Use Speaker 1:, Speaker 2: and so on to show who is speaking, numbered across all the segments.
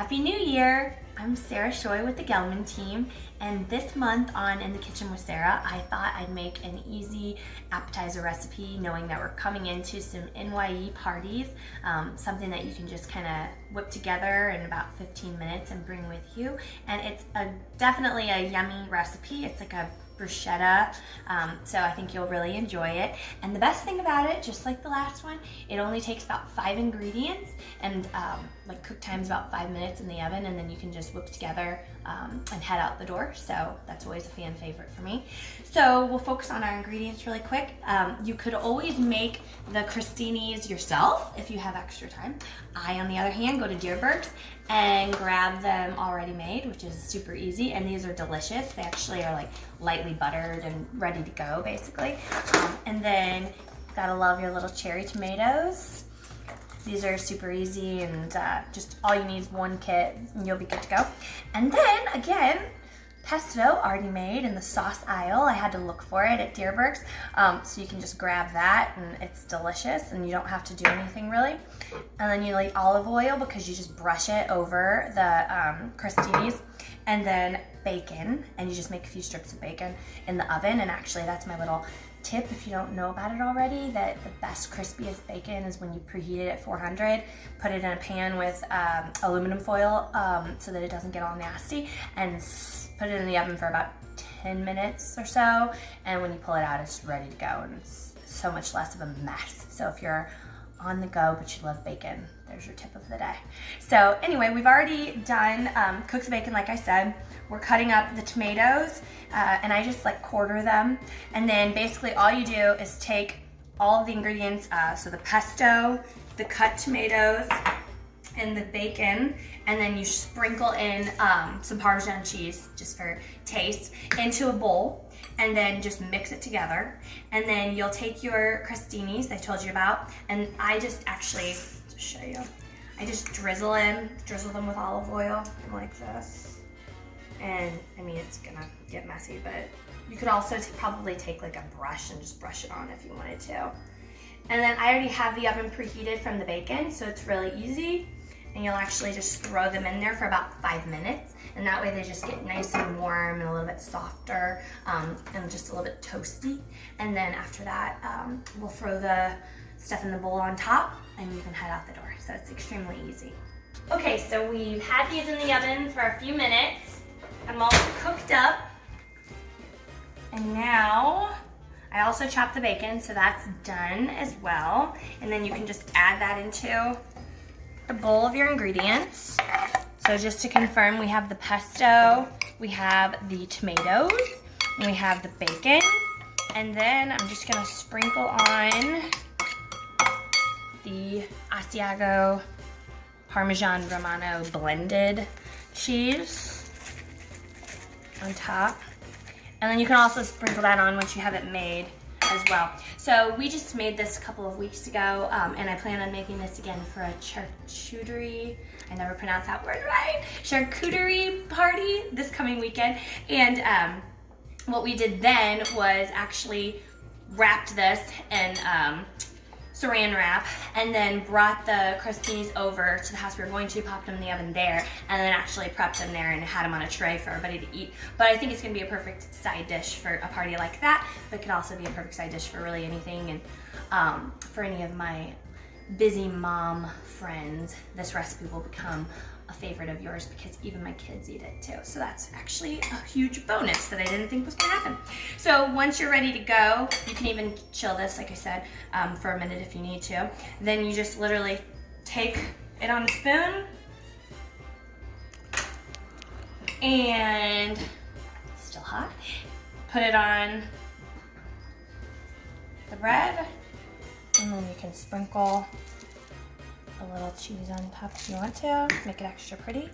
Speaker 1: Happy New Year! I'm Sarah Shoy with the Gellman team, and this month on In the Kitchen with Sarah, I thought I'd make an easy appetizer recipe knowing that we're coming into some NYE parties, something that you can just kind of whip together in about 15 minutes and bring with you. And it's definitely a yummy recipe. It's like a bruschetta, so I think you'll really enjoy it. And the best thing about it, just like the last one, it only takes about 5 ingredients, and like cook time's about 5 minutes in the oven, and then you can just whip together and head out the door. So that's always a fan favorite for me. So we'll focus on our ingredients really quick. You could always make the crostinis yourself if you have extra time. I, on the other hand, go to Dierberg's and grab them already made, which is super easy, and these are delicious. They actually are like lightly buttered and ready to go, basically. And then gotta love your little cherry tomatoes. These are super easy, and just all you need is one kit and you'll be good to go. And then again, pesto already made in the sauce aisle. I had to look for it at Dierberg's, so you can just grab that and it's delicious and you don't have to do anything really. And then you like olive oil because you just brush it over the crostinis, and then bacon, and you just make a few strips of bacon in the oven. And actually that's my little tip if you don't know about it already, that the best crispiest bacon is when you preheat it at 400, put it in a pan with aluminum foil so that it doesn't get all nasty, and put it in the oven for about 10 minutes or so, and when you pull it out it's ready to go, and it's so much less of a mess. So if you're on the go but you love bacon, there's your tip of the day. So anyway, we've already done cooked bacon like I said. We're cutting up the tomatoes, and I just like quarter them, and then basically all you do is take all of the ingredients, so the pesto, the cut tomatoes, and the bacon, and then you sprinkle in some Parmesan cheese just for taste into a bowl, and then just mix it together. And then you'll take your crostinis I told you about, and I just actually, to show you, I just drizzle them with olive oil like this. And I mean, it's gonna get messy, but you could also probably take like a brush and just brush it on if you wanted to. And then I already have the oven preheated from the bacon, so it's really easy. And you'll actually just throw them in there for about 5 minutes, and that way they just get nice and warm and a little bit softer, and just a little bit toasty. And then after that, we'll throw the stuff in the bowl on top, and you can head out the door. So it's extremely easy. Okay, so we've had these in the oven for a few minutes. I'm all cooked up, and now I also chopped the bacon, so that's done as well. And then you can just add that into a bowl of your ingredients. So just to confirm, we have the pesto, we have the tomatoes, and we have the bacon. And then I'm just gonna sprinkle on the Asiago Parmesan Romano blended cheese on top. And then you can also sprinkle that on once you have it made as well. So we just made this a couple of weeks ago, and I plan on making this again for a charcuterie, I never pronounce that word right, charcuterie party this coming weekend. And what we did then was actually wrapped this in saran wrap, and then brought the crostinis over to the house we were going to, popped them in the oven there, and then actually prepped them there and had them on a tray for everybody to eat. But I think it's gonna be a perfect side dish for a party like that, but it could also be a perfect side dish for really anything. And for any of my busy mom friends, this recipe will become a favorite of yours because even my kids eat it too. So that's actually a huge bonus that I didn't think was gonna happen. So once you're ready to go, you can even chill this, like I said, for a minute if you need to. Then you just literally take it on a spoon, and it's still hot, put it on the bread, and then you can sprinkle a little cheese on top if you want to, make it extra pretty.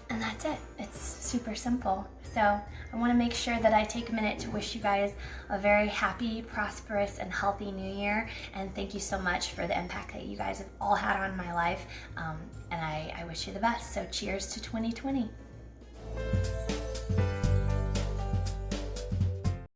Speaker 1: And that's it. It's super simple. So I want to make sure that I take a minute to wish you guys a very happy, prosperous, and healthy new year. And thank you so much for the impact that you guys have all had on my life. And I wish you the best. So cheers to 2020.